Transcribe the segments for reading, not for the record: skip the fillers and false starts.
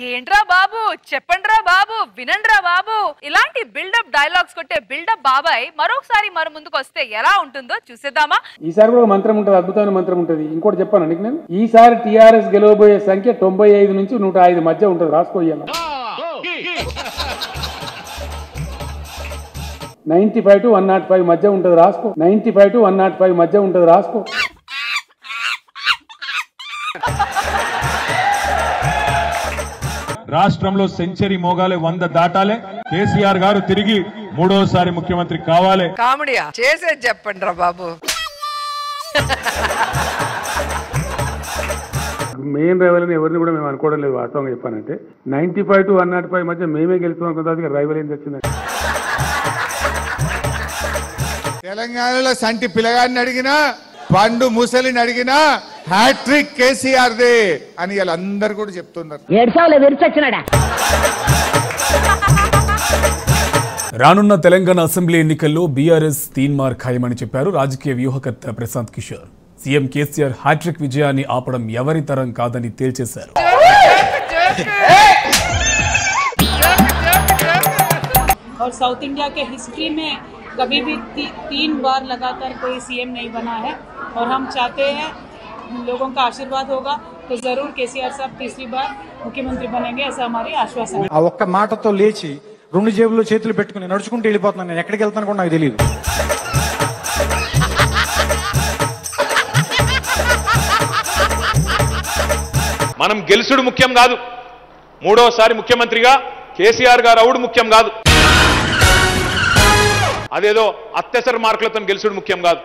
ఏంట్రా బాబు, చెప్పండ్రా బాబు, వినండ్రా బాబు, ఇలాంటి buildup dialogues కొట్టే బిల్డప్ బాబాయ్ మరొకసారి మన ముందుకు వస్తే ఎలా ఉంటుందో చూసేద్దామా? ఈసారి కూడా మంత్రం ఉంటుంది, అద్భుతమైన మంత్రం ఉంటుంది. ఇంకోటి చెప్పాను నీకు నేను, ఈసారి టీఆర్ఎస్ గెలవబోయే సంఖ్య 95 నుంచి 105 మధ్య ఉంటుంది. రాసుకోవాలి. 95 to 105 మధ్య ఉంటుంది. రాసుకో. 95 to 105 మధ్య ఉంటుంది. రాసుకో. రాష్ట్రంలో సెంచరీ మోగాలే, 100 దాటాలే. కేసీఆర్ గారు తిరిగి 3వసారి ముఖ్యమంత్రి కావాలి. కామెడీయా చేసేది చెప్పండి రా బాబు. మెయిన్ రైవల్ని ఎవరిని కూడా మేము అనుకోవడం లేదు. వాస్తవంగా చెప్పానంటే 95 to 105 మధ్య మేమే గెలుస్తాం అనుకున్న రైవల్ ఏం తెచ్చిందండి. తెలంగాణలో సంటి పిల్లగాడిని అడిగినా, పండు ముసలిని అడిగినా హ్యాట్రిక్ కేసీఆర్ దే అని వీళ్ళందరూ కూడా చెప్తున్నారు. రానున్న తెలంగాణ అసెంబ్లీ ఎన్నికల్లో బీఆర్ఎస్ తీన్మార్ ఖాయమని చెప్పారు రాజకీయ వ్యూహకర్త ప్రశాంత్ కిషోర్. సీఎం కేసీఆర్ హ్యాట్రిక్ విజయాన్ని ఆపడం ఎవరి తరం కాదని తేల్చేశారు. और साउथ इंडिया के हिस्ट्री में कभी भी 3 बार लगातार कोई सीएम नहीं बना है और हम चाहते हैं लोगों का आशीर्वाद होगा तो जरूर केसीआर साहब तीसरी बार मुख्यमंत्री बनेंगे, ऐसा हमारी आश्वासन है. ఆ ఒక్క మాటతో లేచి 2 జేబుల్లో చేతులు పెట్టుకుని నడుచుకుంటూ వెళ్ళిపోతున్నాను. నేను ఎక్కడికి వెళ్తాను కూడా నాకు తెలియదు. మనం గెలుసుడు ముఖ్యం కాదు, 3వసారి ముఖ్యమంత్రిగా కేసీఆర్ గారు అవుడు ముఖ్యం కాదు, అదేదో అత్యవసర మార్కులతో గెలుసుడు ముఖ్యం కాదు.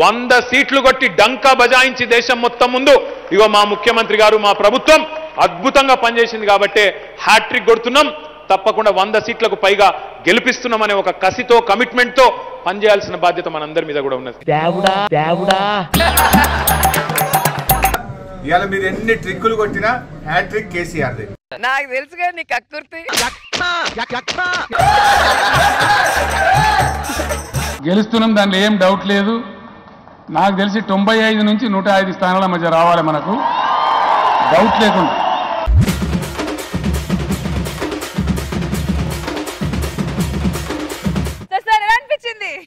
100 సీట్లు కొట్టి డంకా బజాయించి దేశం మొత్తం ముందు ఇగో మా ముఖ్యమంత్రి గారు, మా ప్రభుత్వం అద్భుతంగా పనిచేసింది కాబట్టి హ్యాట్రిక్ కొడుతున్నాం, తప్పకుండా 100 సీట్లకు పైగా గెలిపిస్తున్నాం అనే ఒక కసితో, కమిట్మెంట్ తో పనిచేయాల్సిన బాధ్యత మనందరి మీద కూడా ఉన్నది. ఇవాళ మీరు ఎన్ని ట్రిక్కులు కొట్టినా హ్యాట్రిక్ కేసీఆర్ దే. నాకు తెలుసుగా నీకు అక్కుర్తి. గెలుస్తున్నాం, దాంట్లో ఏం డౌట్ లేదు. నాకు తెలిసి 95 నుంచి 105 స్థానాల మధ్య రావాలి మనకు, డౌట్ లేకుండా.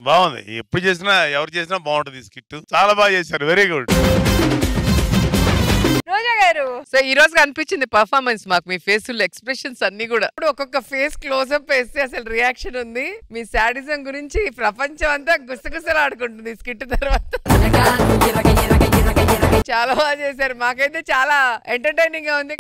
బాగుంది. ఎప్పుడు చేసినా ఎవరు చేసినా బాగుంటుంది. స్కిట్ చాలా బాగా చేశారు. Very good. రోజా గారు, సో ఈ రోజు కనిపించింది పర్ఫార్మెన్స్ మాకు. మీ ఫేస్ ఎక్స్ప్రెషన్స్ అన్ని కూడా ఇప్పుడు ఒక్కొక్క ఫేస్ క్లోజ్అప్ వేస్తే అసలు రియాక్షన్ ఉంది. మీ శాడిజం గురించి ప్రపంచం అంతా గుసగుసలాడుకుంటుంది స్కిట్ తర్వాత. చాలా బాగా చేశారు. మాకైతే చాలా ఎంటర్టైనింగ్ గా ఉంది.